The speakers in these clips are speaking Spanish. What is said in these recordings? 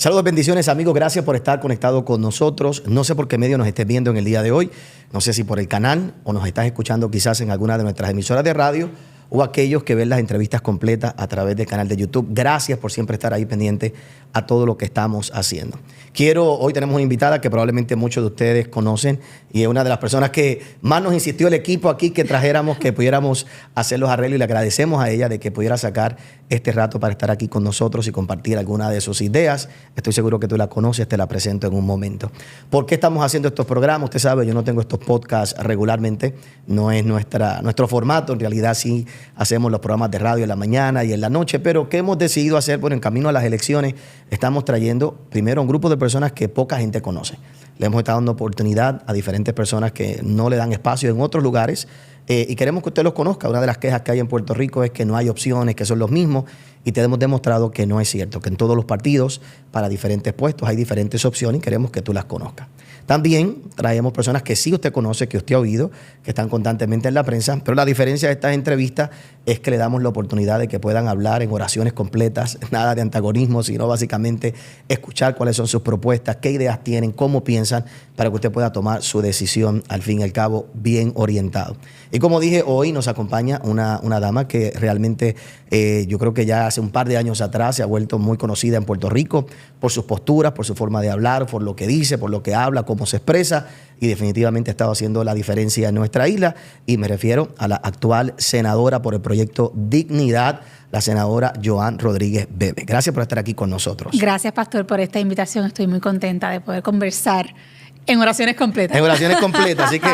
Saludos, bendiciones, amigos. Gracias por estar conectado con nosotros. No sé por qué medio nos estés viendo en el día de hoy. No sé si por el canal o nos estás escuchando quizás en alguna de nuestras emisoras de radio o aquellos que ven las entrevistas completas a través del canal de YouTube. Gracias por siempre estar ahí pendiente a todo lo que estamos haciendo. Hoy tenemos una invitada que probablemente muchos de ustedes conocen y es una de las personas que más nos insistió el equipo aquí que trajéramos, que pudiéramos hacer los arreglos, y le agradecemos a ella de que pudiera sacar este rato para estar aquí con nosotros y compartir alguna de sus ideas. Estoy seguro que tú la conoces, te la presento en un momento. ¿Por qué estamos haciendo estos programas? Usted sabe, yo no tengo estos podcasts regularmente, no es nuestro formato. En realidad sí hacemos los programas de radio en la mañana y en la noche, pero ¿qué hemos decidido hacer? Bueno, en camino a las elecciones estamos trayendo primero un grupo de personas que poca gente conoce. Le hemos estado dando oportunidad a diferentes personas que no le dan espacio en otros lugares y queremos que usted los conozca. Una de las quejas que hay en Puerto Rico es que no hay opciones, que son los mismos, y te hemos demostrado que no es cierto, que en todos los partidos, para diferentes puestos, hay diferentes opciones y queremos que tú las conozcas. También traemos personas que sí usted conoce, que usted ha oído, que están constantemente en la prensa, pero la diferencia de estas entrevistas es que le damos la oportunidad de que puedan hablar en oraciones completas, nada de antagonismo, sino básicamente escuchar cuáles son sus propuestas, qué ideas tienen, cómo piensan, para que usted pueda tomar su decisión, al fin y al cabo, bien orientado. Y como dije, hoy nos acompaña una dama que realmente yo creo que ya hace un par de años atrás se ha vuelto muy conocida en Puerto Rico por sus posturas, por su forma de hablar, por lo que dice, por lo que habla, cómo se expresa, y definitivamente ha estado haciendo la diferencia en nuestra isla, y me refiero a la actual senadora por el proyecto Dignidad, la senadora Joan Rodríguez Bebe. Gracias por estar aquí con nosotros. Gracias, pastor, por esta invitación. Estoy muy contenta de poder conversar en oraciones completas. En oraciones completas. Así que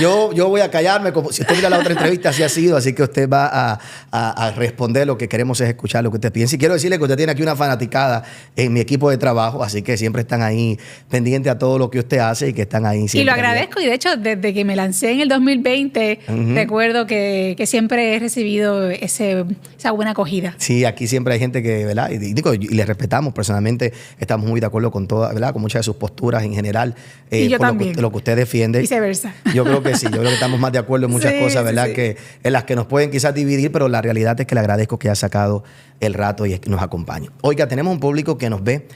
yo voy a callarme, como si usted mira la otra entrevista, así ha sido. Así que usted va a responder. Lo que queremos es escuchar lo que usted piensa. Y quiero decirle que usted tiene aquí una fanaticada en mi equipo de trabajo, así que siempre están ahí pendientes a todo lo que usted hace y que están ahí siempre. Y lo agradezco. Y de hecho, desde que me lancé en el 2020, recuerdo que siempre he recibido esa buena acogida. Sí, aquí siempre hay gente que, ¿verdad? Y le respetamos personalmente. Estamos muy de acuerdo con todas, ¿verdad? Con muchas de sus posturas en general. Y yo también. Lo que usted defiende. Viceversa. Yo creo que sí. Yo creo que estamos más de acuerdo en muchas cosas, ¿verdad? Sí. Que en las que nos pueden quizás dividir, pero la realidad es que le agradezco que haya sacado el rato y nos acompañe. Oiga, tenemos un público que nos ve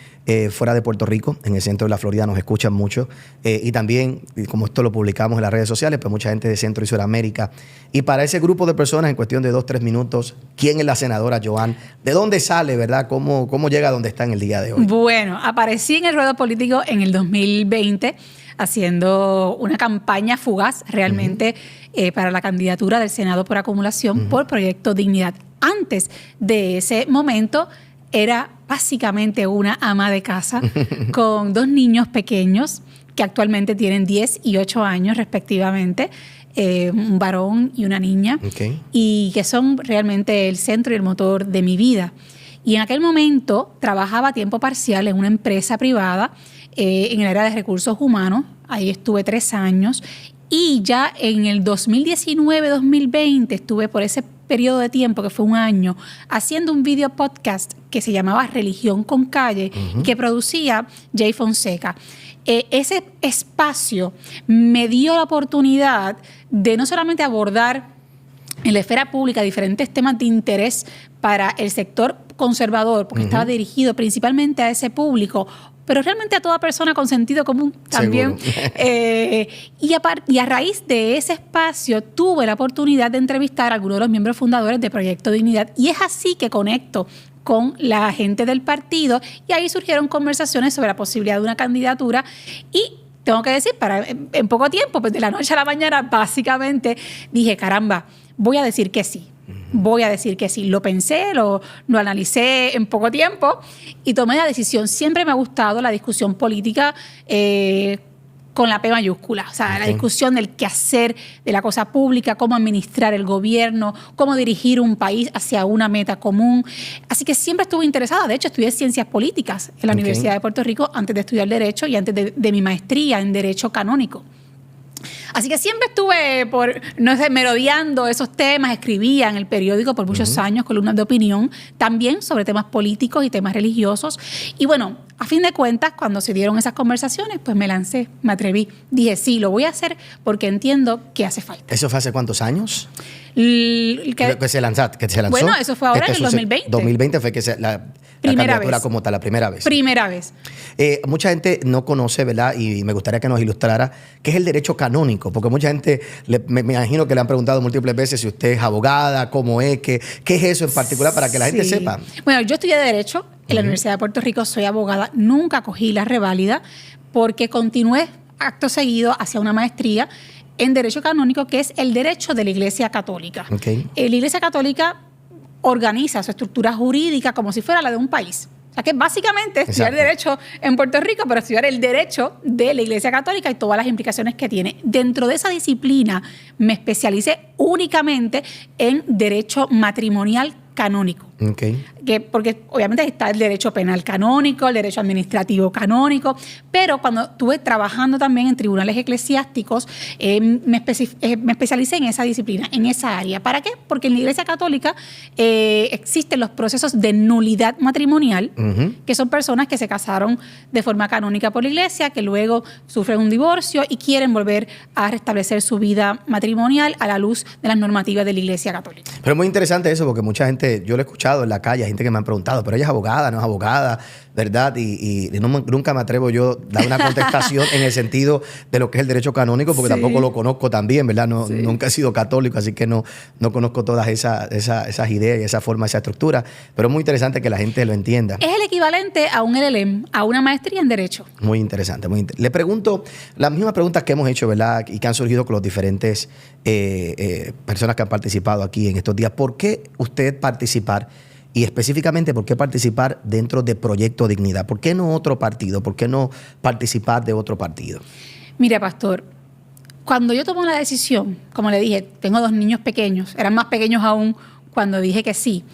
fuera de Puerto Rico, en el centro de la Florida, nos escuchan mucho. Y también, como esto lo publicamos en las redes sociales, pues mucha gente de Centro y Sudamérica. Y para ese grupo de personas, en cuestión de 2-3 minutos, ¿quién es la senadora Joan? ¿De dónde sale, verdad? ¿Cómo llega a donde está en el día de hoy? Bueno, aparecí en el ruedo político en el 2020, haciendo una campaña fugaz realmente para la candidatura del Senado por acumulación por Proyecto Dignidad. Antes de ese momento era básicamente una ama de casa con 2 niños pequeños que actualmente tienen 10 y 8 años respectivamente, un varón y una niña, y que son realmente el centro y el motor de mi vida. Y en aquel momento trabajaba a tiempo parcial en una empresa privada en el área de recursos humanos. Ahí estuve 3 años y ya en el 2019-2020 estuve por ese periodo de tiempo, que fue un año, haciendo un video podcast que se llamaba Religión con Calle, que producía Jay Fonseca. Ese espacio me dio la oportunidad de no solamente abordar en la esfera pública diferentes temas de interés para el sector conservador, porque estaba dirigido principalmente a ese público, pero realmente a toda persona con sentido común también. Y a raíz de ese espacio tuve la oportunidad de entrevistar a algunos de los miembros fundadores de Proyecto Dignidad, y es así que conecto con la gente del partido, y ahí surgieron conversaciones sobre la posibilidad de una candidatura. Y tengo que decir, en poco tiempo, pues de la noche a la mañana, básicamente dije, caramba, voy a decir que sí. Voy a decir que sí. Lo pensé, lo analicé en poco tiempo y tomé la decisión. Siempre me ha gustado la discusión política con la P mayúscula. O sea, la discusión del quehacer de la cosa pública, cómo administrar el gobierno, cómo dirigir un país hacia una meta común. Así que siempre estuve interesada. De hecho, estudié Ciencias Políticas en la Universidad de Puerto Rico antes de estudiar Derecho y antes de mi maestría en Derecho Canónico. Así que siempre estuve merodeando esos temas, escribía en el periódico por muchos años, columnas de opinión, también sobre temas políticos y temas religiosos. Y bueno, a fin de cuentas, cuando se dieron esas conversaciones, pues me lancé, me atreví. Dije, sí, lo voy a hacer porque entiendo que hace falta. ¿Eso fue hace cuántos años? Que se lanzó. Bueno, eso fue ahora en el 2020. 2020 fue que la Primera candidatura vez. como tal, la primera vez. Primera vez. Mucha gente no conoce, ¿verdad? Y me gustaría que nos ilustrara qué es el derecho canónico, porque mucha gente, me imagino que le han preguntado múltiples veces si usted es abogada, cómo es, qué es eso en particular para que la gente sepa. Bueno, yo estudié Derecho en la Universidad de Puerto Rico, soy abogada, nunca cogí la reválida porque continué acto seguido hacia una maestría en Derecho Canónico, que es el derecho de la Iglesia Católica. Okay. La Iglesia Católica organiza su estructura jurídica como si fuera la de un país. O sea que básicamente estudiar Derecho en Puerto Rico, pero estudiar el derecho de la Iglesia Católica y todas las implicaciones que tiene. Dentro de esa disciplina me especialicé únicamente en Derecho Matrimonial Canónico. Okay. Porque obviamente está el derecho penal canónico, el derecho administrativo canónico, pero cuando estuve trabajando también en tribunales eclesiásticos, me especialicé en esa disciplina, en esa área. ¿Para qué? Porque en la Iglesia Católica existen los procesos de nulidad matrimonial, que son personas que se casaron de forma canónica por la Iglesia, que luego sufren un divorcio y quieren volver a restablecer su vida matrimonial a la luz de las normativas de la Iglesia Católica. Pero es muy interesante eso, porque mucha gente, yo lo he escuchado en la calle, gente que me han preguntado, pero ella es abogada, no es abogada, ¿verdad? Y nunca me atrevo yo a dar una contestación en el sentido de lo que es el derecho canónico, porque tampoco lo conozco tan bien, ¿verdad? Nunca he sido católico, así que no conozco todas esas ideas y esa forma, esa estructura, pero es muy interesante que la gente lo entienda. Es el equivalente a un LLM, a una maestría en Derecho. Muy interesante, Le pregunto las mismas preguntas que hemos hecho, ¿verdad? Y que han surgido con los diferentes personas que han participado aquí en estos días. ¿Por qué usted participar? Y específicamente, ¿por qué participar dentro de Proyecto Dignidad? ¿Por qué no otro partido? ¿Por qué no participar de otro partido? Mira, pastor, cuando yo tomé la decisión, como le dije, tengo 2 niños pequeños, eran más pequeños aún cuando dije que sí.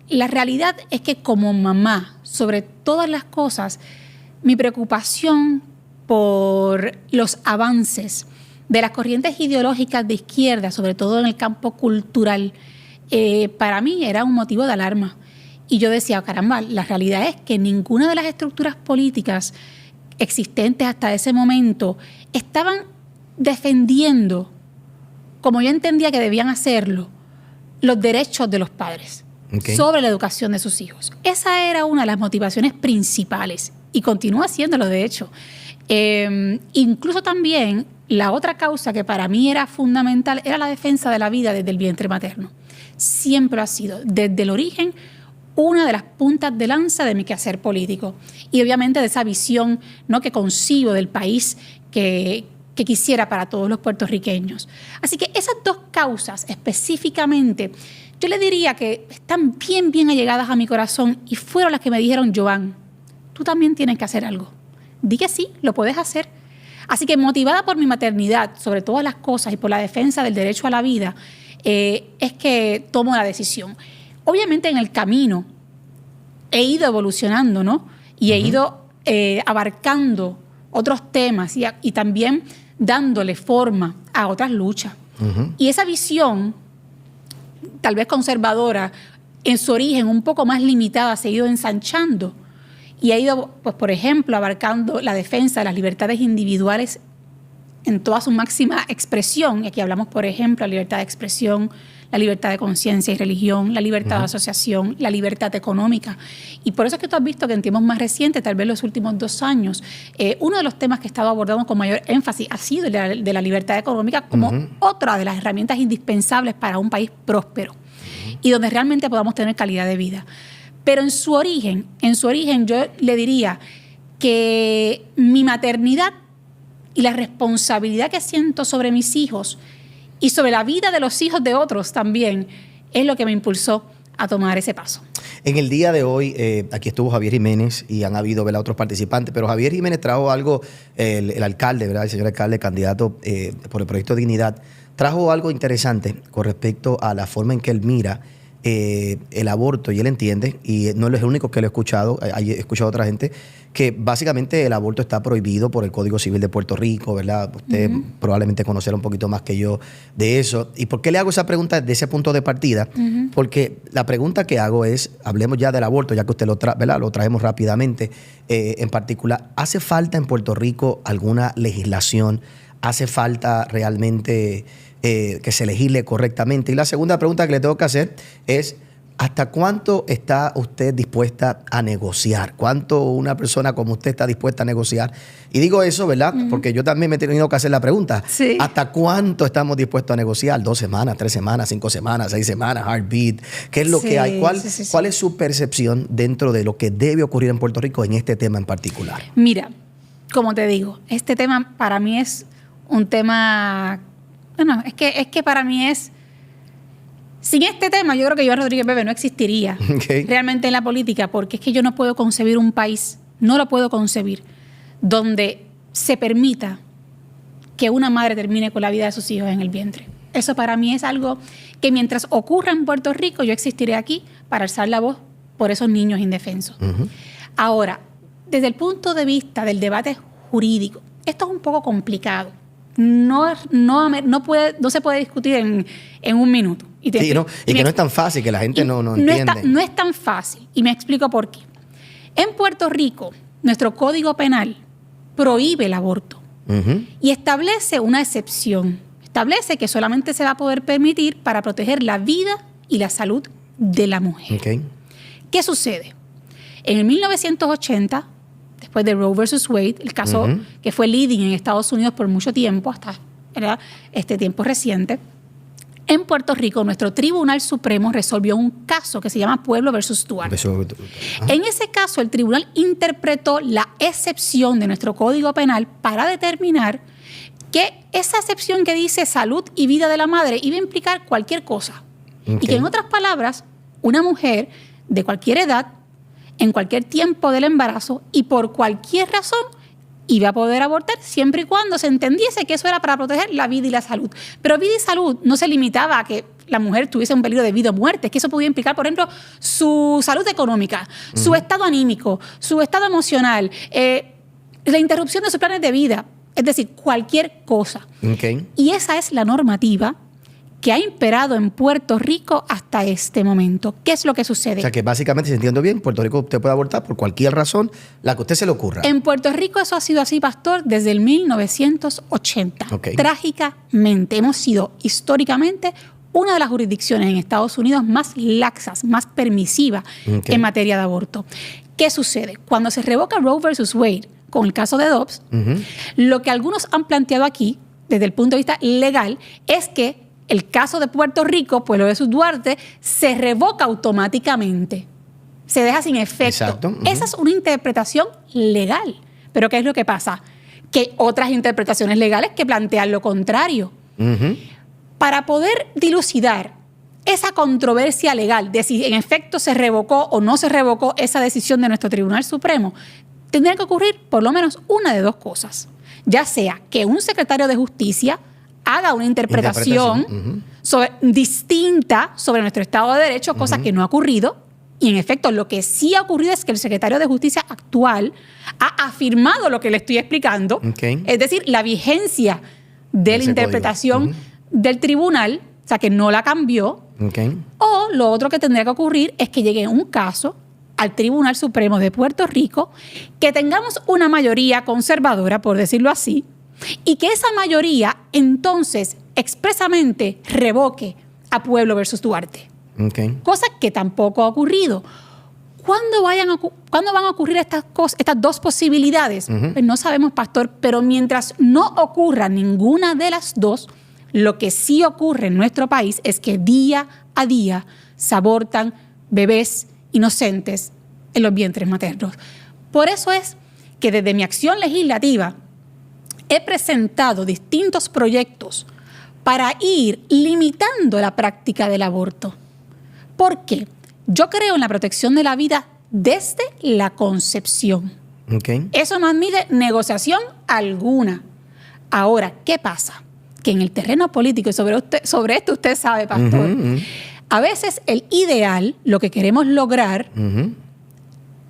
La realidad es que como mamá, sobre todas las cosas, mi preocupación por los avances de las corrientes ideológicas de izquierda, sobre todo en el campo cultural, para mí era un motivo de alarma. Y yo decía, caramba, la realidad es que ninguna de las estructuras políticas existentes hasta ese momento estaban defendiendo, como yo entendía que debían hacerlo, los derechos de los padres sobre la educación de sus hijos. Esa era una de las motivaciones principales y continúa siéndolo, de hecho. Incluso también la otra causa que para mí era fundamental era la defensa de la vida desde el vientre materno. Siempre ha sido, desde el origen, una de las puntas de lanza de mi quehacer político. Y obviamente de esa visión, ¿no?, que concibo del país que quisiera para todos los puertorriqueños. Así que esas 2 causas específicamente, yo le diría que están bien, bien allegadas a mi corazón y fueron las que me dijeron, Joan, tú también tienes que hacer algo. Di que sí, lo puedes hacer. Así que motivada por mi maternidad, sobre todas las cosas, y por la defensa del derecho a la vida, es que tomo la decisión. Obviamente en el camino he ido evolucionando, ¿no? Y he ido abarcando otros temas y también dándole forma a otras luchas. Y esa visión, tal vez conservadora, en su origen un poco más limitada, se ha ido ensanchando y ha ido, pues, por ejemplo, abarcando la defensa de las libertades individuales en toda su máxima expresión. Y aquí hablamos, por ejemplo, la libertad de expresión, la libertad de conciencia y religión, la libertad de asociación, la libertad económica. Y por eso es que tú has visto que en tiempos más recientes, tal vez los últimos 2 años, uno de los temas que he estado abordando con mayor énfasis ha sido el de la libertad económica como otra de las herramientas indispensables para un país próspero y donde realmente podamos tener calidad de vida. Pero en su origen yo le diría que mi maternidad y la responsabilidad que siento sobre mis hijos y sobre la vida de los hijos de otros también es lo que me impulsó a tomar ese paso. En el día de hoy, aquí estuvo Javier Jiménez y han habido, ¿verdad?, otros participantes, pero Javier Jiménez trajo algo, el alcalde, ¿verdad?, el señor alcalde, candidato por el Proyecto Dignidad, trajo algo interesante con respecto a la forma en que él mira el aborto, y él entiende, y no es el único que lo he escuchado, he escuchado a otra gente, que básicamente el aborto está prohibido por el Código Civil de Puerto Rico, ¿verdad? Usted probablemente conocerá un poquito más que yo de eso. ¿Y por qué le hago esa pregunta desde ese punto de partida? Porque la pregunta que hago es, hablemos ya del aborto, ya que usted lo traemos rápidamente, en particular, ¿hace falta en Puerto Rico alguna legislación? ¿Hace falta realmente que se legisle correctamente? Y la segunda pregunta que le tengo que hacer es, ¿hasta cuánto está usted dispuesta a negociar? ¿Cuánto una persona como usted está dispuesta a negociar? Y digo eso, ¿verdad? Porque yo también me he tenido que hacer la pregunta. Sí. ¿Hasta cuánto estamos dispuestos a negociar? 2 semanas, 3 semanas, 5 semanas, 6 semanas, heartbeat. ¿Qué es lo que hay? ¿Cuál es su percepción dentro de lo que debe ocurrir en Puerto Rico en este tema en particular? Mira, como te digo, este tema para mí es un tema... Bueno, es que para mí es... Sin este tema, yo creo que Iván Rodríguez Bebe no existiría realmente en la política, porque es que yo no puedo concebir un país, no lo puedo concebir, donde se permita que una madre termine con la vida de sus hijos en el vientre. Eso para mí es algo que mientras ocurra en Puerto Rico, yo existiré aquí para alzar la voz por esos niños indefensos. Ahora, desde el punto de vista del debate jurídico, esto es un poco complicado. No se puede discutir en un minuto. Y que no es tan fácil, que la gente no entiende. No es tan fácil, y me explico por qué. En Puerto Rico, nuestro Código Penal prohíbe el aborto y establece una excepción. Establece que solamente se va a poder permitir para proteger la vida y la salud de la mujer. ¿Qué sucede? En el 1980, después de Roe versus Wade, el caso que fue leading en Estados Unidos por mucho tiempo, hasta este tiempo reciente, en Puerto Rico, nuestro Tribunal Supremo resolvió un caso que se llama Pueblo versus Duarte. En ese caso, el tribunal interpretó la excepción de nuestro Código Penal para determinar que esa excepción que dice salud y vida de la madre iba a implicar cualquier cosa. Y que, en otras palabras, una mujer de cualquier edad, en cualquier tiempo del embarazo y por cualquier razón, iba a poder abortar siempre y cuando se entendiese que eso era para proteger la vida y la salud. Pero vida y salud no se limitaba a que la mujer tuviese un peligro de vida o muerte, es que eso podía implicar, por ejemplo, su salud económica, su estado anímico, su estado emocional, la interrupción de sus planes de vida, es decir, cualquier cosa. Y esa es la normativa que ha imperado en Puerto Rico hasta este momento. ¿Qué es lo que sucede? O sea, que básicamente, si entiendo bien, en Puerto Rico usted puede abortar por cualquier razón, la que a usted se le ocurra. En Puerto Rico eso ha sido así, pastor, desde el 1980. Trágicamente, hemos sido históricamente una de las jurisdicciones en Estados Unidos más laxas, más permisivas en materia de aborto. ¿Qué sucede? Cuando se revoca Roe versus Wade, con el caso de Dobbs, lo que algunos han planteado aquí, desde el punto de vista legal, es que el caso de Puerto Rico, Pueblo versus Duarte, se revoca automáticamente. Se deja sin efecto. Exacto. Esa es una interpretación legal. Pero ¿qué es lo que pasa? Que hay otras interpretaciones legales que plantean lo contrario. Para poder dilucidar esa controversia legal de si en efecto se revocó o no se revocó esa decisión de nuestro Tribunal Supremo, tendría que ocurrir por lo menos una de dos cosas. Ya sea que un secretario de Justicia haga una interpretación distinta sobre nuestro Estado de Derecho, cosa que no ha ocurrido. Y en efecto, lo que sí ha ocurrido es que el secretario de Justicia actual ha afirmado lo que le estoy explicando, es decir, la vigencia de la interpretación del tribunal, o sea, que no la cambió. O lo otro que tendría que ocurrir es que llegue un caso al Tribunal Supremo de Puerto Rico, que tengamos una mayoría conservadora, por decirlo así, y que esa mayoría entonces expresamente revoque a Pueblo versus Duarte. Cosa que tampoco ha ocurrido. ¿Cuándo van a ocurrir estas dos posibilidades? Pues no sabemos, pastor, pero mientras no ocurra ninguna de las dos, lo que sí ocurre en nuestro país es que día a día se abortan bebés inocentes en los vientres maternos. Por eso es que desde mi acción legislativa he presentado distintos proyectos para ir limitando la práctica del aborto. ¿Por qué? Yo creo en la protección de la vida desde la concepción. Eso no admite negociación alguna. Ahora, ¿qué pasa? Que en el terreno político, y sobre esto usted sabe, pastor, a veces el ideal, lo que queremos lograr,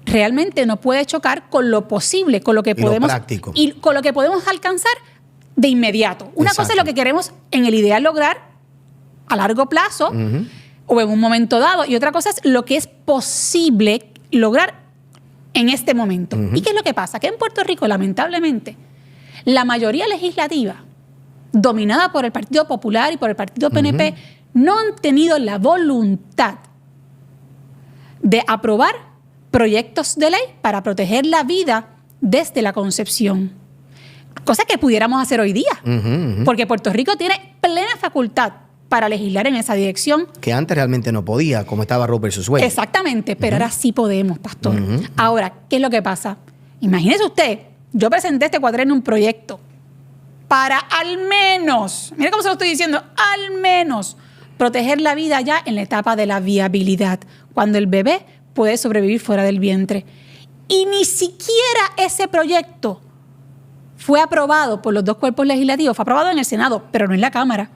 realmente no puede chocar con lo posible, con lo que podemos y con lo que podemos alcanzar de inmediato. Una cosa es lo que queremos en el ideal lograr a largo plazo o en un momento dado, y otra cosa es lo que es posible lograr en este momento. ¿Y qué es lo que pasa? Que en Puerto Rico, lamentablemente, la mayoría legislativa, dominada por el Partido Popular y por el Partido PNP, no han tenido la voluntad de aprobar proyectos de ley para proteger la vida desde la concepción. Cosa que pudiéramos hacer hoy día, porque Puerto Rico tiene plena facultad para legislar en esa dirección. Que antes realmente no podía, como estaba Roe versus Wade. Exactamente, pero ahora sí podemos, pastor. Ahora, ¿qué es lo que pasa? Imagínese usted, yo presenté este cuatrenio un proyecto para al menos, mire cómo se lo estoy diciendo, al menos proteger la vida ya en la etapa de la viabilidad, cuando el bebé puede sobrevivir fuera del vientre. Y ni siquiera ese proyecto fue aprobado por los dos cuerpos legislativos, fue aprobado en el Senado, pero no en la Cámara.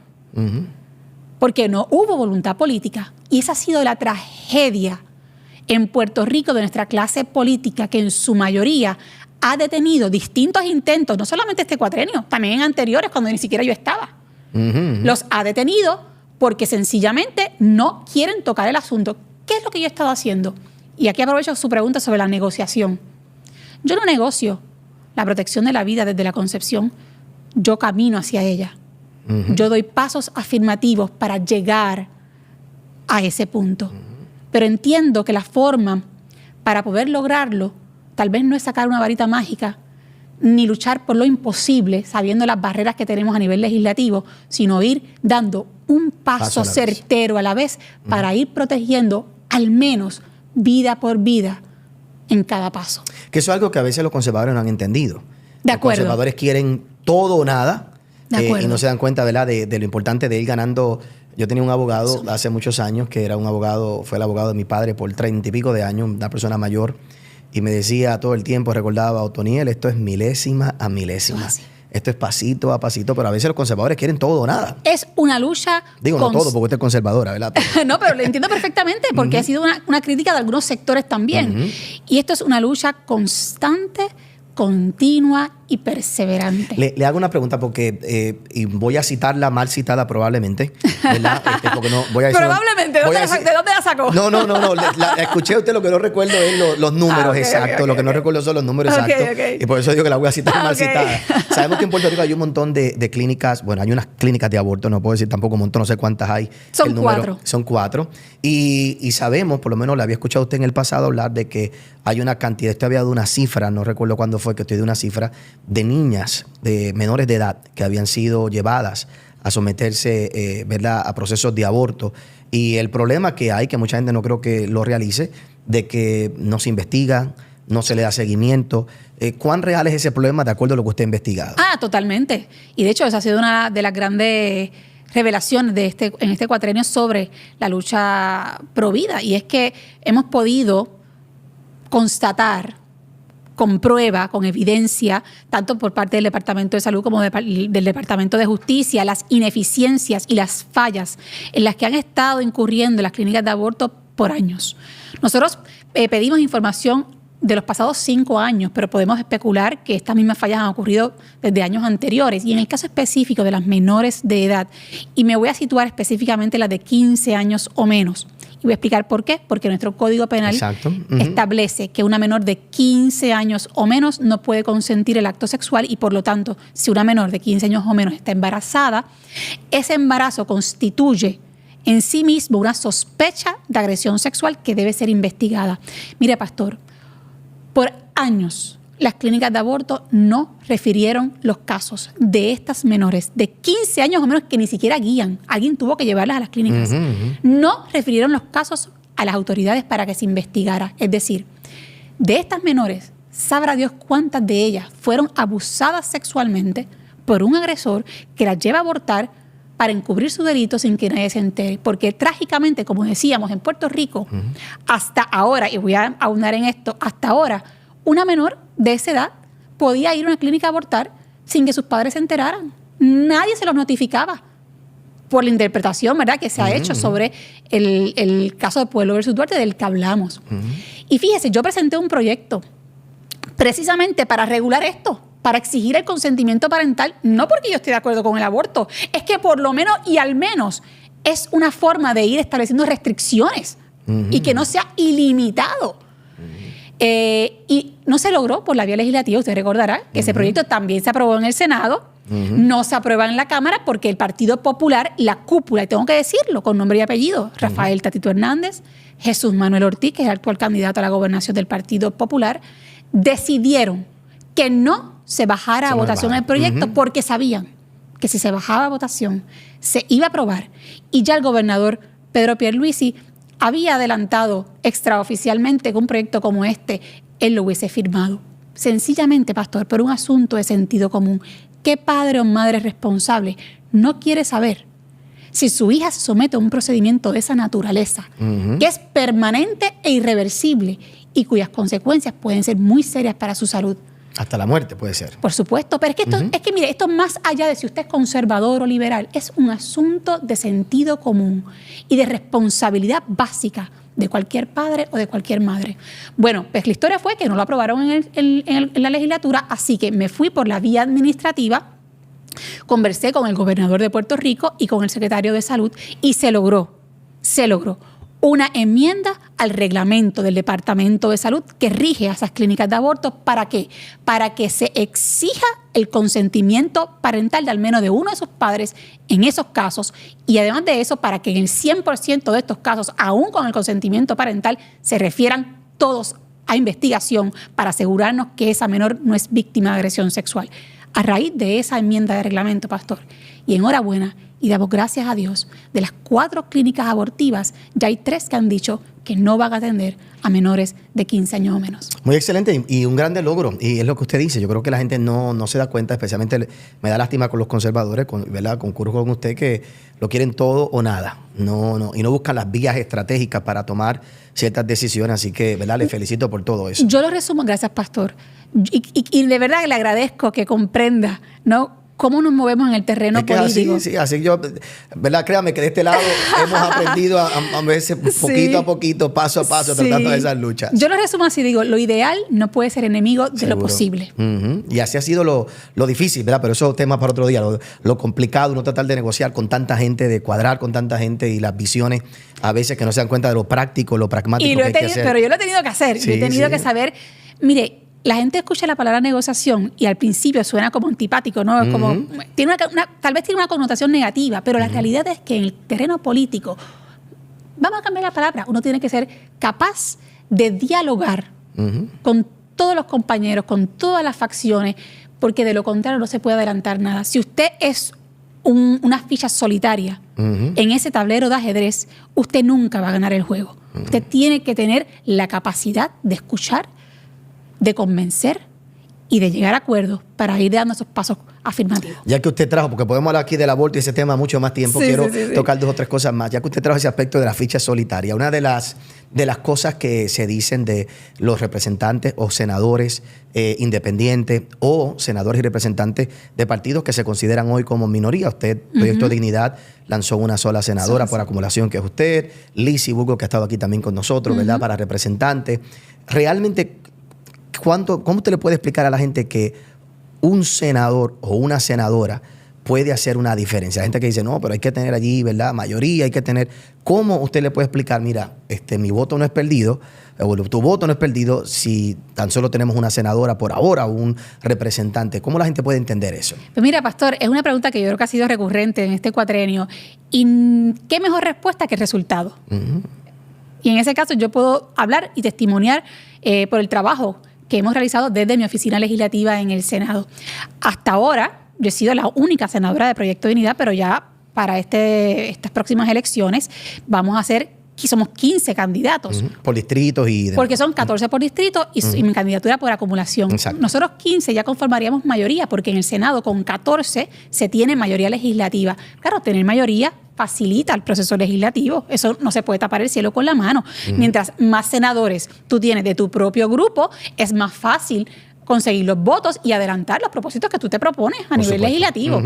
Porque no hubo voluntad política. Y esa ha sido la tragedia en Puerto Rico de nuestra clase política, que en su mayoría ha detenido distintos intentos, no solamente este cuatrenio, también en anteriores, cuando ni siquiera yo estaba. Los ha detenido porque sencillamente no quieren tocar el asunto. ¿Qué es lo que yo he estado haciendo? Y aquí aprovecho su pregunta sobre la negociación. Yo no negocio la protección de la vida desde la concepción, yo camino hacia ella. Yo doy pasos afirmativos para llegar a ese punto. Pero entiendo que la forma para poder lograrlo tal vez no es sacar una varita mágica ni luchar por lo imposible sabiendo las barreras que tenemos a nivel legislativo, sino ir dando un paso certero a la vez para ir protegiendo al menos vida por vida en cada paso. Que eso es algo que a veces los conservadores no han entendido. De acuerdo. Los conservadores quieren todo o nada y no se dan cuenta, ¿verdad?, de lo importante de ir ganando. Yo tenía un abogado hace muchos años que era un abogado, fue el abogado de mi padre por 30 y pico de años, una persona mayor, y me decía todo el tiempo, recordaba, Otoniel, esto es milésima a milésima. Esto es pasito a pasito, pero a veces los conservadores quieren todo o nada. Es una lucha... Digo, no todo, porque usted es conservadora, ¿verdad? No, pero lo entiendo perfectamente, porque ha sido una crítica de algunos sectores también. Y esto es una lucha constante, continua y perseverante. Le hago una pregunta porque, y voy a citarla mal citada probablemente, ¿verdad? Porque no, voy a decir, probablemente, ¿de dónde la sacó? No, la escuché a usted, lo que no recuerdo es los números exactos, lo que no recuerdo son los números exactos, y por eso digo que la voy a citar mal citada. Sabemos que en Puerto Rico hay un montón de clínicas, bueno, hay unas clínicas de aborto, no puedo decir tampoco un montón, no sé cuántas hay. Son 4. Son 4, y sabemos, por lo menos le había escuchado a usted en el pasado hablar de que hay una cantidad, usted había dado una cifra, no recuerdo cuándo fue que usted dio una cifra, de niñas, de menores de edad que habían sido llevadas a someterse, ¿verdad?, a procesos de aborto. Y el problema que hay, que mucha gente no creo que lo realice, de que no se investiga, no se le da seguimiento. ¿Cuán real es ese problema de acuerdo a lo que usted ha investigado? Totalmente. Y de hecho, esa ha sido una de las grandes revelaciones en este cuatrenio sobre la lucha pro vida. Y es que hemos podido constatar con prueba, con evidencia, tanto por parte del Departamento de Salud como del Departamento de Justicia, las ineficiencias y las fallas en las que han estado incurriendo las clínicas de aborto por años. Nosotros pedimos información de los pasados 5 años, pero podemos especular que estas mismas fallas han ocurrido desde años anteriores. Y en el caso específico de las menores de edad, y me voy a situar específicamente las de 15 años o menos, y voy a explicar por qué. Porque nuestro Código Penal establece que una menor de 15 años o menos no puede consentir el acto sexual y, por lo tanto, si una menor de 15 años o menos está embarazada, ese embarazo constituye en sí mismo una sospecha de agresión sexual que debe ser investigada. Mire, pastor, por años las clínicas de aborto no refirieron los casos de estas menores de 15 años o menos que ni siquiera guían. Alguien tuvo que llevarlas a las clínicas. No refirieron los casos a las autoridades para que se investigara. Es decir, de estas menores, sabrá Dios cuántas de ellas fueron abusadas sexualmente por un agresor que las lleva a abortar para encubrir su delito sin que nadie se entere. Porque trágicamente, como decíamos, en Puerto Rico, hasta ahora, y voy a ahondar en esto, hasta ahora, una menor de esa edad podía ir a una clínica a abortar sin que sus padres se enteraran. Nadie se los notificaba por la interpretación, ¿verdad?, que se ha hecho sobre el caso de Pueblo versus Duarte, del que hablamos. Y fíjese, yo presenté un proyecto precisamente para regular esto, para exigir el consentimiento parental, no porque yo esté de acuerdo con el aborto, es que por lo menos y al menos es una forma de ir estableciendo restricciones y que no sea ilimitado. Y no se logró por la vía legislativa. Usted recordará que ese proyecto también se aprobó en el Senado, no se aprueba en la Cámara porque el Partido Popular, la cúpula, y tengo que decirlo con nombre y apellido, Rafael Tatito Hernández, Jesús Manuel Ortiz, que es el actual candidato a la gobernación del Partido Popular, decidieron que no se bajara a votación el proyecto porque sabían que si se bajaba a votación se iba a aprobar. Y ya el gobernador Pedro Pierluisi había adelantado extraoficialmente que un proyecto como este él lo hubiese firmado. Sencillamente, pastor, por un asunto de sentido común. ¿Qué padre o madre responsable no quiere saber si su hija se somete a un procedimiento de esa naturaleza, que es permanente e irreversible y cuyas consecuencias pueden ser muy serias para su salud? Hasta la muerte puede ser. Por supuesto, pero es que esto, mire, esto más allá de si usted es conservador o liberal, es un asunto de sentido común y de responsabilidad básica de cualquier padre o de cualquier madre. Bueno, pues la historia fue que no lo aprobaron en la legislatura, así que me fui por la vía administrativa, conversé con el gobernador de Puerto Rico y con el secretario de Salud y se logró una enmienda al reglamento del Departamento de Salud que rige a esas clínicas de aborto. ¿Para qué? Para que se exija el consentimiento parental de al menos de uno de sus padres en esos casos y además de eso, para que en el 100% de estos casos, aún con el consentimiento parental, se refieran todos a investigación para asegurarnos que esa menor no es víctima de agresión sexual. A raíz de esa enmienda de reglamento, pastor, y enhorabuena, y damos gracias a Dios, de las 4 clínicas abortivas, ya hay 3 que han dicho que no van a atender a menores de 15 años o menos. Muy excelente y un grande logro. Y es lo que usted dice. Yo creo que la gente no se da cuenta, especialmente me da lástima con los conservadores, ¿verdad? Concurro con usted que lo quieren todo o nada. Y no buscan las vías estratégicas para tomar ciertas decisiones. Así que, ¿verdad? Le felicito por todo eso. Yo lo resumo, gracias, pastor. Y de verdad le agradezco que comprenda, ¿no?, cómo nos movemos en el terreno político. Así yo, ¿verdad? Créame que de este lado hemos aprendido a veces poquito a poquito, paso a paso, tratando de esas luchas. Yo lo resumo así, digo, lo ideal no puede ser enemigo de lo posible. Y así ha sido lo difícil, ¿verdad? Pero eso es tema para otro día. Lo complicado, uno tratar de negociar con tanta gente, de cuadrar con tanta gente y las visiones a veces que no se dan cuenta de lo práctico, lo pragmático que hay que hacer. Pero yo lo he tenido que hacer. Yo he tenido que saber, mire, la gente escucha la palabra negociación y al principio suena como antipático, ¿no? Como, tal vez tiene una connotación negativa, pero la realidad es que en el terreno político, vamos a cambiar la palabra, uno tiene que ser capaz de dialogar con todos los compañeros, con todas las facciones, porque de lo contrario no se puede adelantar nada. Si usted es una ficha solitaria en ese tablero de ajedrez, usted nunca va a ganar el juego. Usted tiene que tener la capacidad de escuchar, de convencer y de llegar a acuerdos para ir dando esos pasos afirmativos. Ya que usted trajo, porque podemos hablar aquí del aborto y ese tema mucho más tiempo, quiero tocar 2 o 3 cosas más. Ya que usted trajo ese aspecto de la ficha solitaria, una de las cosas que se dicen de los representantes o senadores independientes o senadores y representantes de partidos que se consideran hoy como minoría. Usted, Proyecto Dignidad, lanzó una sola senadora por acumulación, que es usted. Lizy Burgos, que ha estado aquí también con nosotros, ¿verdad? Para representantes. Realmente, ¿cómo usted le puede explicar a la gente que un senador o una senadora puede hacer una diferencia? Hay gente que dice, no, pero hay que tener allí, ¿verdad?, mayoría, hay que tener... ¿Cómo usted le puede explicar, mira, mi voto no es perdido, o tu voto no es perdido si tan solo tenemos una senadora por ahora o un representante? ¿Cómo la gente puede entender eso? Pues mira, pastor, es una pregunta que yo creo que ha sido recurrente en este cuatrenio. ¿Y qué mejor respuesta que el resultado? Y en ese caso yo puedo hablar y testimoniar por el trabajo que hemos realizado desde mi oficina legislativa en el Senado. Hasta ahora, yo he sido la única senadora de Proyecto Dignidad, pero ya para estas próximas elecciones somos 15 candidatos. Por distritos y demás. Porque son 14 por distrito y mi candidatura por acumulación. Exacto. Nosotros 15 ya conformaríamos mayoría, porque en el Senado con 14 se tiene mayoría legislativa. Claro, tener mayoría facilita el proceso legislativo. Eso no se puede tapar el cielo con la mano. Mientras más senadores tú tienes de tu propio grupo, es más fácil conseguir los votos y adelantar los propósitos que tú te propones a nivel legislativo.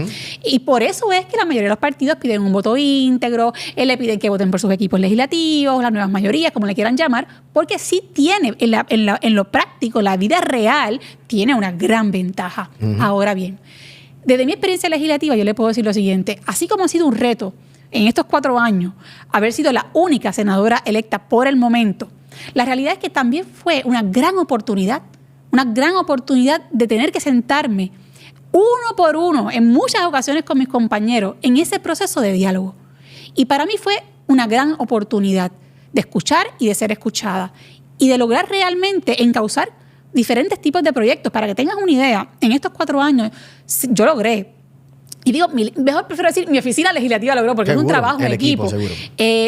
Y por eso es que la mayoría de los partidos piden un voto íntegro, le piden que voten por sus equipos legislativos, las nuevas mayorías, como le quieran llamar, porque sí tiene, en lo práctico, la vida real, tiene una gran ventaja. Ahora bien, desde mi experiencia legislativa, yo le puedo decir lo siguiente: así como ha sido un reto en estos 4 años haber sido la única senadora electa por el momento, la realidad es que también fue una gran oportunidad de tener que sentarme uno por uno en muchas ocasiones con mis compañeros en ese proceso de diálogo. Y para mí fue una gran oportunidad de escuchar y de ser escuchada, y de lograr realmente encauzar diferentes tipos de proyectos. Para que tengas una idea, en estos 4 años yo logré, y digo, mejor prefiero decir, mi oficina legislativa logró, porque seguro, es un trabajo en equipo.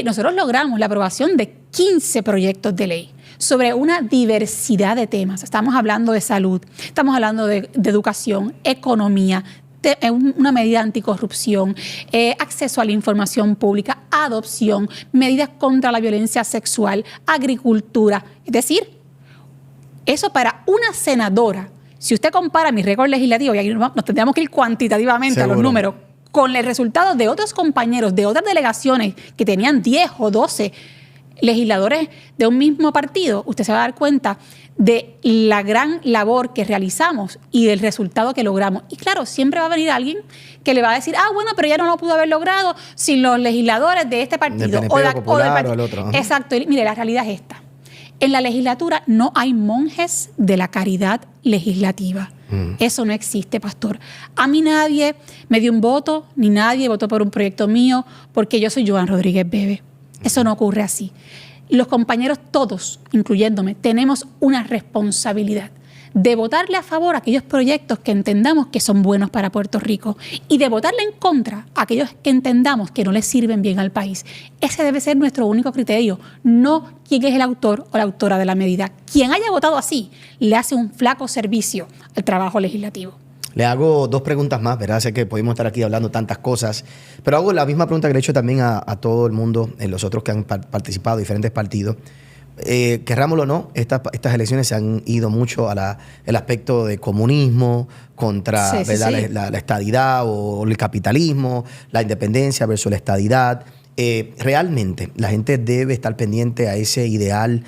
Nosotros logramos la aprobación de 15 proyectos de ley sobre una diversidad de temas. Estamos hablando de salud, estamos hablando de educación, economía, una medida anticorrupción, acceso a la información pública, adopción, medidas contra la violencia sexual, agricultura. Es decir, eso para una senadora, si usted compara mi récord legislativo, y ahí nos tendríamos que ir cuantitativamente a los números, con el resultado de otros compañeros de otras delegaciones que tenían 10 o 12 legisladores de un mismo partido, usted se va a dar cuenta de la gran labor que realizamos y del resultado que logramos. Y claro, siempre va a venir alguien que le va a decir, bueno, pero ya no lo pudo haber logrado sin los legisladores de este partido. Del PNP, o del partido. O el otro. Exacto. Y mire, la realidad es esta. En la legislatura no hay monjes de la caridad legislativa. Eso no existe, pastor. A mí nadie me dio un voto, ni nadie votó por un proyecto mío porque yo soy Joan Rodríguez Bebe. Eso no ocurre así. Los compañeros todos, incluyéndome, tenemos una responsabilidad de votarle a favor a aquellos proyectos que entendamos que son buenos para Puerto Rico y de votarle en contra a aquellos que entendamos que no les sirven bien al país. Ese debe ser nuestro único criterio, no quién es el autor o la autora de la medida. Quien haya votado así le hace un flaco servicio al trabajo legislativo. Le hago 2 preguntas más, ¿verdad? Sé que podemos estar aquí hablando tantas cosas, pero hago la misma pregunta que le he hecho también a todo el mundo, los otros que han participado, diferentes partidos. Querrámoslo o no, estas elecciones se han ido mucho a el aspecto de comunismo contra la estadidad o el capitalismo, la independencia versus la estadidad. Realmente la gente debe estar pendiente a ese ideal,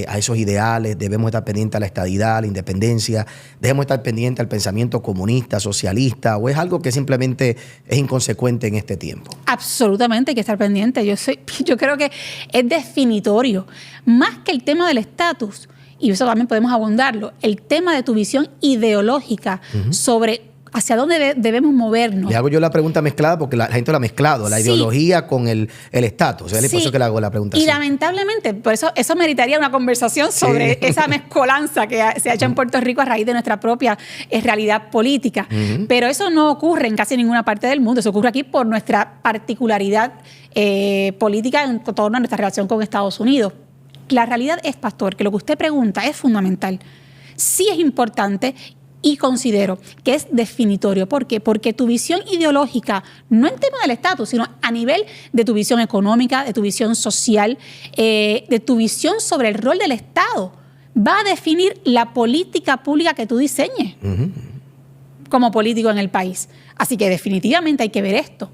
a esos ideales, debemos estar pendientes a la estadidad, a la independencia, debemos estar pendientes al pensamiento comunista, socialista, o es algo que simplemente es inconsecuente en este tiempo. Absolutamente hay que estar pendiente. Yo creo que es definitorio, más que el tema del estatus, y eso también podemos abundarlo, el tema de tu visión ideológica sobre hacia dónde debemos movernos. Le hago yo la pregunta mezclada porque la gente lo ha mezclado, la ideología con el estatus. Es por eso que le hago la pregunta y así. Lamentablemente, por eso meritaría una conversación sobre esa mezcolanza que se ha hecho en Puerto Rico a raíz de nuestra propia realidad política. Pero eso no ocurre en casi ninguna parte del mundo. Eso ocurre aquí por nuestra particularidad política en torno a nuestra relación con Estados Unidos. La realidad es, pastor, que lo que usted pregunta es fundamental. Sí es importante. Y considero que es definitorio. ¿Por qué? Porque tu visión ideológica, no en tema del estatus, sino a nivel de tu visión económica, de tu visión social, de tu visión sobre el rol del Estado, va a definir la política pública que tú diseñes como político en el país. Así que definitivamente hay que ver esto.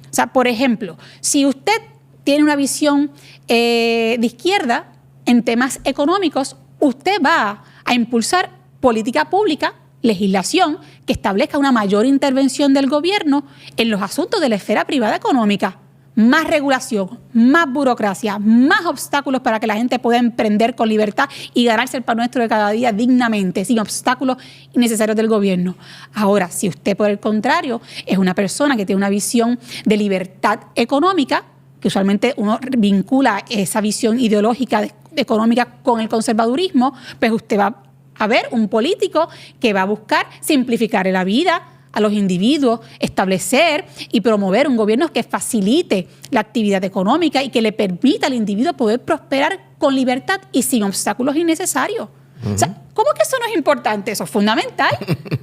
O sea, por ejemplo, si usted tiene una visión de izquierda en temas económicos, usted va a impulsar política pública, legislación que establezca una mayor intervención del gobierno en los asuntos de la esfera privada económica. Más regulación, más burocracia, más obstáculos para que la gente pueda emprender con libertad y ganarse el pan nuestro de cada día dignamente, sin obstáculos innecesarios del gobierno. Ahora, si usted, por el contrario, es una persona que tiene una visión de libertad económica, que usualmente uno vincula esa visión ideológica económica con el conservadurismo, pues usted va a ver un político que va a buscar simplificar la vida a los individuos, establecer y promover un gobierno que facilite la actividad económica y que le permita al individuo poder prosperar con libertad y sin obstáculos innecesarios. O sea, ¿cómo que eso no es importante? Eso es fundamental.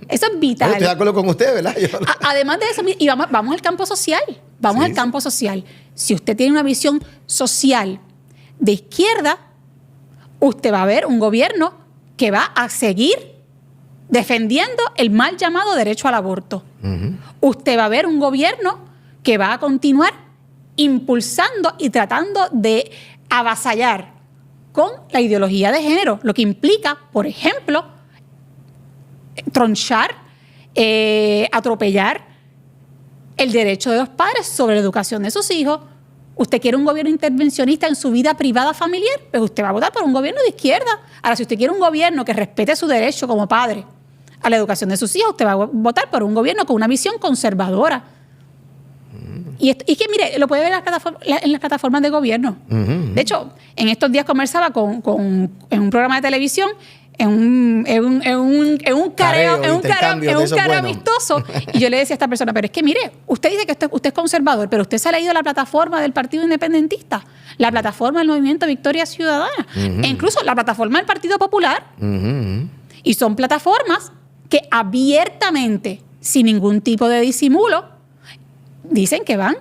Eso es vital. Estoy de acuerdo con usted, ¿verdad? Además de eso, y vamos al campo social. Vamos al campo social. Si usted tiene una visión social de izquierda, usted va a ver un gobierno que va a seguir defendiendo el mal llamado derecho al aborto. Usted va a ver un gobierno que va a continuar impulsando y tratando de avasallar con la ideología de género, lo que implica, por ejemplo, tronchar, atropellar el derecho de los padres sobre la educación de sus hijos. Usted quiere un gobierno intervencionista en su vida privada familiar, pues usted va a votar por un gobierno de izquierda. Ahora, si usted quiere un gobierno que respete su derecho como padre a la educación de sus hijos, usted va a votar por un gobierno con una visión conservadora. Y que, mire, lo puede ver en las plataformas de gobierno. De hecho, en estos días conversaba en un programa de televisión, en un careo amistoso, y yo le decía a esta persona, pero es que mire, usted dice que usted es conservador, pero usted se ha leído la plataforma del Partido Independentista, la plataforma del Movimiento Victoria Ciudadana, e incluso la plataforma del Partido Popular, y son plataformas que abiertamente, sin ningún tipo de disimulo, dicen que van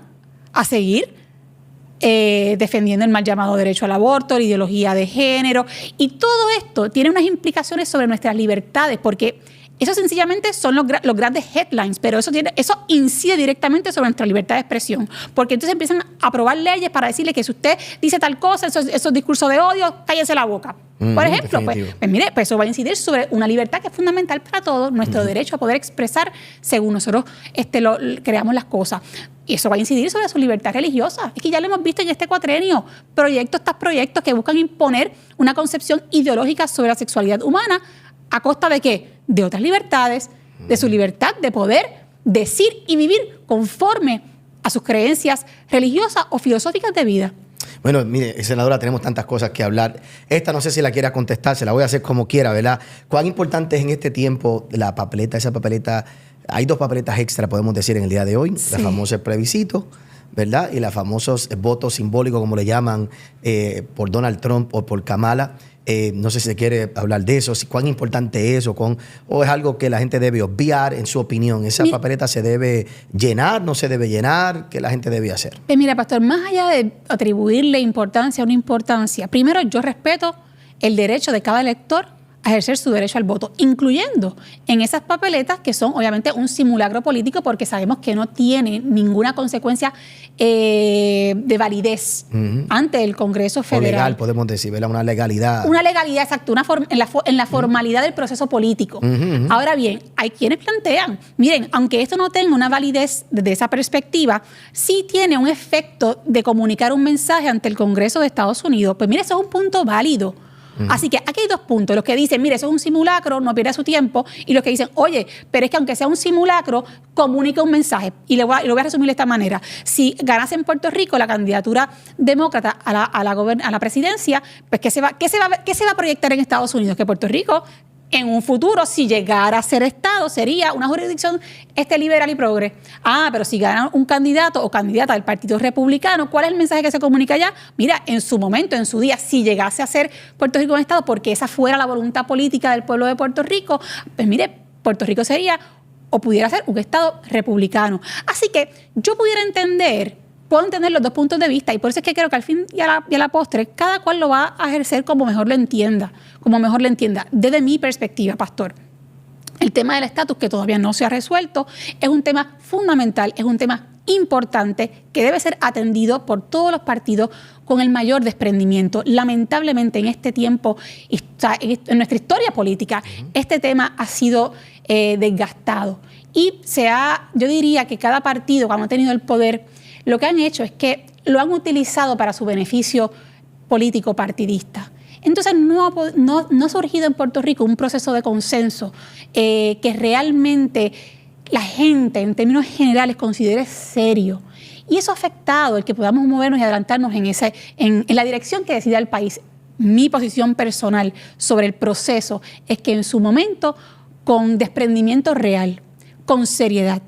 a seguir defendiendo el mal llamado derecho al aborto, la ideología de género, y todo esto tiene unas implicaciones sobre nuestras libertades, porque eso sencillamente son los grandes headlines, pero eso incide directamente sobre nuestra libertad de expresión, porque entonces empiezan a aprobar leyes para decirle que si usted dice tal cosa, esos discursos de odio, cállese la boca. Por ejemplo, mire, eso va a incidir sobre una libertad que es fundamental para todos, nuestro derecho a poder expresar según nosotros creamos las cosas. Y eso va a incidir sobre su libertad religiosa. Es que ya lo hemos visto en este cuatrenio, proyectos tras proyectos que buscan imponer una concepción ideológica sobre la sexualidad humana a costa de ¿qué? De otras libertades, de su libertad de poder decir y vivir conforme a sus creencias religiosas o filosóficas de vida. Bueno, mire, senadora, tenemos tantas cosas que hablar. Esta no sé si la quiera contestar, se la voy a hacer como quiera, ¿verdad? ¿Cuán importante es en este tiempo la papeleta, esa papeleta? Hay 2 papeletas extra, podemos decir, en el día de hoy. Sí. La famosa plebiscito, ¿verdad? Y los famosos votos simbólicos, como le llaman, por Donald Trump o por Kamala. No sé si se quiere hablar de eso, cuán importante es o es algo que la gente debe obviar, en su opinión. ¿Esa papeleta se debe llenar, no se debe llenar? ¿Qué la gente debe hacer? Mira, pastor, más allá de atribuirle importancia o no importancia, primero yo respeto el derecho de cada elector a ejercer su derecho al voto, incluyendo en esas papeletas que son obviamente un simulacro político porque sabemos que no tiene ninguna consecuencia de validez ante el Congreso Federal. O legal, podemos decir, ¿verdad? Una legalidad. Una legalidad, exacto, en la formalidad del proceso político. Ahora bien, hay quienes plantean, miren, aunque esto no tenga una validez desde esa perspectiva, sí tiene un efecto de comunicar un mensaje ante el Congreso de Estados Unidos. Pues mire, eso es un punto válido. Así que aquí hay 2 puntos. Los que dicen, mire, eso es un simulacro, no pierda su tiempo. Y los que dicen, oye, pero es que aunque sea un simulacro, comunica un mensaje. Y lo voy a resumir de esta manera. Si ganase en Puerto Rico la candidatura demócrata a la presidencia, pues ¿qué se va a proyectar en Estados Unidos? Que Puerto Rico, en un futuro, si llegara a ser Estado, sería una jurisdicción liberal y progre. Pero si gana un candidato o candidata del Partido Republicano, ¿cuál es el mensaje que se comunica allá? Mira, en su momento, en su día, si llegase a ser Puerto Rico un Estado, porque esa fuera la voluntad política del pueblo de Puerto Rico, pues mire, Puerto Rico sería o pudiera ser un Estado republicano. Así que yo puedo entender los 2 puntos de vista y por eso es que creo que al fin y a la postre cada cual lo va a ejercer como mejor lo entienda, Desde mi perspectiva, pastor, el tema del estatus que todavía no se ha resuelto es un tema fundamental, es un tema importante que debe ser atendido por todos los partidos con el mayor desprendimiento. Lamentablemente en este tiempo, en nuestra historia política, este tema ha sido desgastado y yo diría que cada partido cuando ha tenido el poder, lo que han hecho es que lo han utilizado para su beneficio político partidista. Entonces no ha surgido en Puerto Rico un proceso de consenso que realmente la gente en términos generales considere serio. Y eso ha afectado el que podamos movernos y adelantarnos en la dirección que decida el país. Mi posición personal sobre el proceso es que en su momento, con desprendimiento real, con seriedad,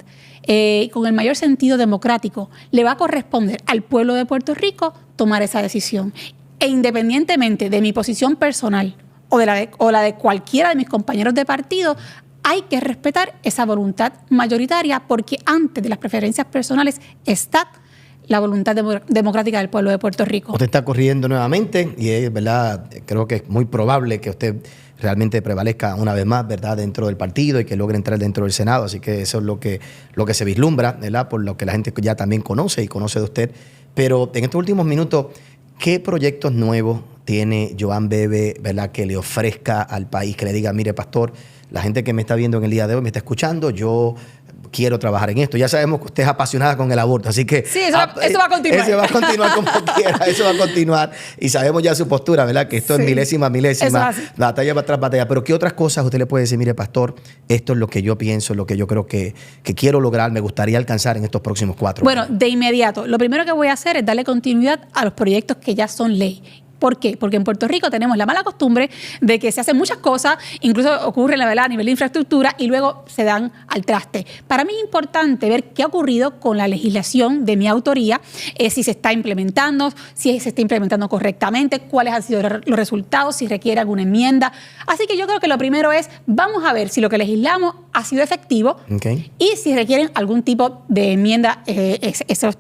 con el mayor sentido democrático, le va a corresponder al pueblo de Puerto Rico tomar esa decisión. E independientemente de mi posición personal o la de cualquiera de mis compañeros de partido, hay que respetar esa voluntad mayoritaria porque antes de las preferencias personales está la voluntad democrática del pueblo de Puerto Rico. Usted está corriendo nuevamente y es verdad, creo que es muy probable que usted realmente prevalezca una vez más, ¿verdad?, dentro del partido y que logre entrar dentro del Senado. Así que eso es lo que se vislumbra, ¿verdad?, por lo que la gente ya también conoce y conoce de usted. Pero en estos últimos minutos, ¿qué proyectos nuevos tiene Joan Bebe, ¿verdad?, que le ofrezca al país, que le diga, mire, pastor, la gente que me está viendo en el día de hoy me está escuchando, yo quiero trabajar en esto. Ya sabemos que usted es apasionada con el aborto, así que... Sí, eso va a continuar. Eso va a continuar como quiera, eso va a continuar. Y sabemos ya su postura, ¿verdad? Que esto es milésima, batalla tras batalla. Pero ¿qué otras cosas usted le puede decir? Mire, pastor, esto es lo que yo pienso, lo que yo creo que quiero lograr, me gustaría alcanzar en estos próximos 4 años. Bueno, de inmediato, lo primero que voy a hacer es darle continuidad a los proyectos que ya son ley. ¿Por qué? Porque en Puerto Rico tenemos la mala costumbre de que se hacen muchas cosas, incluso ocurre la verdad a nivel de infraestructura y luego se dan al traste. Para mí es importante ver qué ha ocurrido con la legislación de mi autoría, si se está implementando, si se está implementando correctamente, cuáles han sido los resultados, si requiere alguna enmienda. Así que yo creo que lo primero es, vamos a ver si lo que legislamos ha sido efectivo y si requieren algún tipo de enmienda esos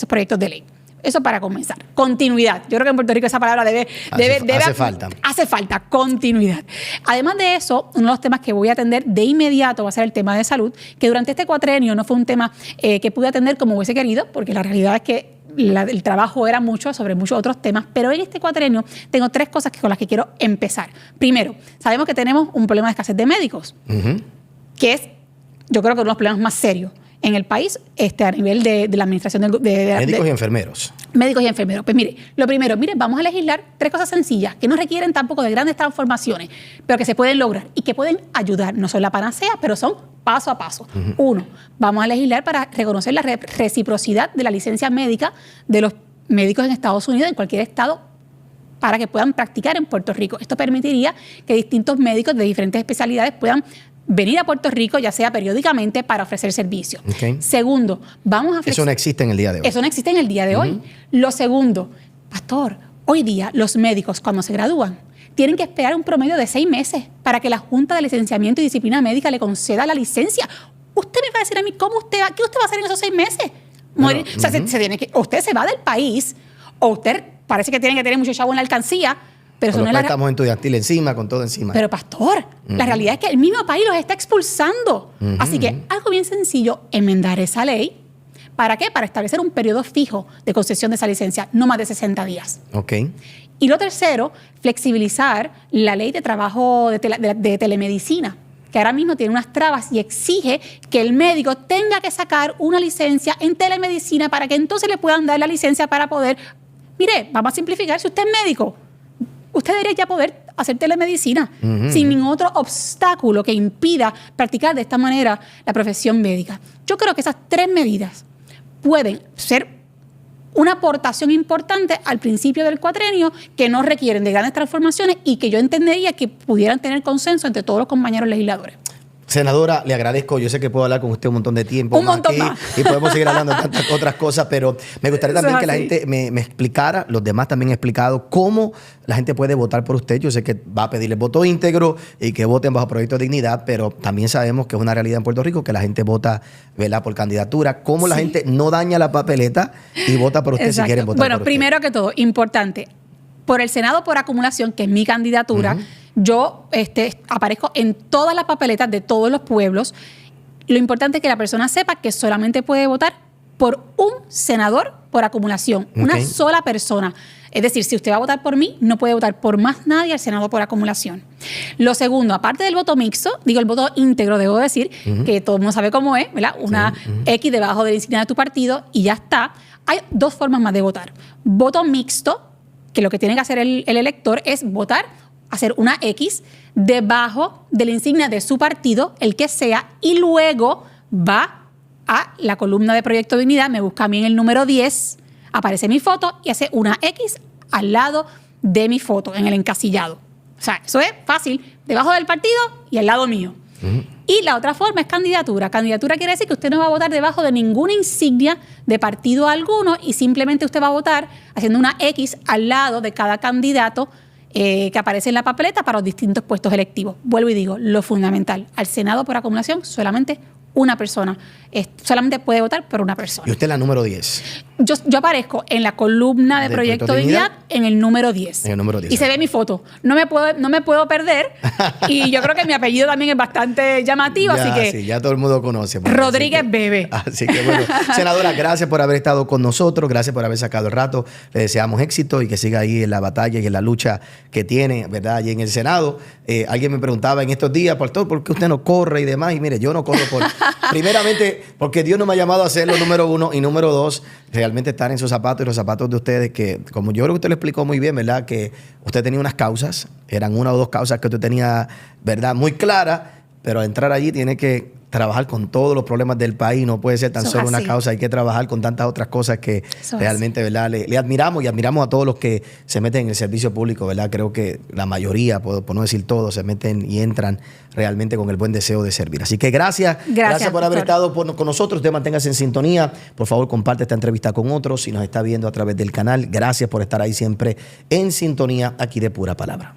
proyectos de ley. Eso para comenzar. Continuidad. Yo creo que en Puerto Rico esa palabra hace falta. Hace falta, continuidad. Además de eso, uno de los temas que voy a atender de inmediato va a ser el tema de salud, que durante este cuatrienio no fue un tema que pude atender como hubiese querido, porque la realidad es que el trabajo era mucho sobre muchos otros temas, pero en este cuatrienio tengo 3 cosas con las que quiero empezar. Primero, sabemos que tenemos un problema de escasez de médicos, que es, yo creo que uno de los problemas más serios en el país a nivel de la administración de médicos y enfermeros. Médicos y enfermeros. Pues mire, lo primero, vamos a legislar 3 cosas sencillas que no requieren tampoco de grandes transformaciones, pero que se pueden lograr y que pueden ayudar. No son la panacea, pero son paso a paso. 1, vamos a legislar para reconocer la reciprocidad de la licencia médica de los médicos en Estados Unidos, en cualquier estado, para que puedan practicar en Puerto Rico. Esto permitiría que distintos médicos de diferentes especialidades puedan venir a Puerto Rico, ya sea periódicamente, para ofrecer servicios. Segundo, eso no existe en el día de hoy. Eso no existe en el día de hoy. Lo segundo, pastor, hoy día los médicos cuando se gradúan tienen que esperar un promedio de 6 meses para que la Junta de Licenciamiento y Disciplina Médica le conceda la licencia. Usted me va a decir a mí, ¿qué usted va a hacer en esos 6 meses? O sea, usted se va del país, o usted parece que tiene que tener mucho chavo en la alcancía, pero con los préstamos estudiantiles encima, con todo encima. Pero pastor, la realidad es que el mismo país los está expulsando. Así que algo bien sencillo, enmendar esa ley. ¿Para qué? Para establecer un periodo fijo de concesión de esa licencia, no más de 60 días. Y lo tercero, flexibilizar la ley de trabajo de telemedicina, que ahora mismo tiene unas trabas y exige que el médico tenga que sacar una licencia en telemedicina para que entonces le puedan dar la licencia para poder... Mire, vamos a simplificar, si usted es médico, usted debería ya poder hacer telemedicina sin ningún otro obstáculo que impida practicar de esta manera la profesión médica. Yo creo que esas 3 medidas pueden ser una aportación importante al principio del cuatrienio que no requieren de grandes transformaciones y que yo entendería que pudieran tener consenso entre todos los compañeros legisladores. Senadora, le agradezco. Yo sé que puedo hablar con usted un montón de tiempo. Un montón más. Y podemos seguir hablando de tantas otras cosas, pero me gustaría también que la gente me explicara, los demás también han explicado, cómo la gente puede votar por usted. Yo sé que va a pedirle voto íntegro y que voten bajo Proyecto de Dignidad, pero también sabemos que es una realidad en Puerto Rico que la gente vota, ¿verdad?, por candidatura. ¿Cómo la gente no daña la papeleta y vota por usted si quieren votar por usted? Bueno, primero que todo, importante, por el Senado por acumulación, que es mi candidatura, yo aparezco en todas las papeletas de todos los pueblos. Lo importante es que la persona sepa que solamente puede votar por un senador por acumulación, una sola persona. Es decir, si usted va a votar por mí, no puede votar por más nadie al Senado por acumulación. Lo segundo, aparte del voto mixto, el voto íntegro, debo decir, que todo el mundo sabe cómo es, ¿verdad? Una X debajo de la insignia de tu partido y ya está. Hay 2 formas más de votar. Voto mixto, que lo que tiene que hacer el elector es votar, hacer una X debajo de la insignia de su partido, el que sea, y luego va a la columna de Proyecto de Dignidad, me busca a mí en el número 10, aparece mi foto y hace una X al lado de mi foto, en el encasillado. O sea, eso es fácil, debajo del partido y al lado mío. Y la otra forma es candidatura. Candidatura quiere decir que usted no va a votar debajo de ninguna insignia de partido alguno y simplemente usted va a votar haciendo una X al lado de cada candidato que aparece en la papeleta para los distintos puestos electivos. Vuelvo y digo, lo fundamental, al Senado por acumulación solamente una persona. Solamente puede votar por una persona. ¿Y usted es la número 10? yo aparezco en la columna de Proyecto Dignidad en el número 10. En el número 10. Y se ve mi foto. No me puedo perder. Y yo creo que mi apellido también es bastante llamativo, Ya, así que sí, ya todo el mundo conoce. Rodríguez Bebe. Así que bueno, senadora, gracias por haber estado con nosotros, gracias por haber sacado el rato. Le deseamos éxito y que siga ahí en la batalla y en la lucha que tiene, ¿verdad? Allí en el Senado. Alguien me preguntaba en estos días, pastor, ¿por qué usted no corre y demás? Y mire, yo no corro primeramente, porque Dios no me ha llamado a hacerlo, número uno, y número dos, realmente estar en sus zapatos y los zapatos de ustedes, que como yo creo que usted lo explicó muy bien, ¿verdad? Que usted tenía unas causas, eran una o dos causas que usted tenía, ¿verdad? Muy claras, pero al entrar allí tiene que trabajar con todos los problemas del país, no puede ser tan solo una causa, hay que trabajar con tantas otras cosas que realmente, ¿verdad? Le admiramos y admiramos a todos los que se meten en el servicio público, ¿verdad? Creo que la mayoría, por no decir todos, se meten y entran realmente con el buen deseo de servir. Así que gracias por haber estado con nosotros. Usted manténgase en sintonía. Por favor, comparte esta entrevista con otros. Si nos está viendo a través del canal, gracias por estar ahí siempre en sintonía aquí de Pura Palabra.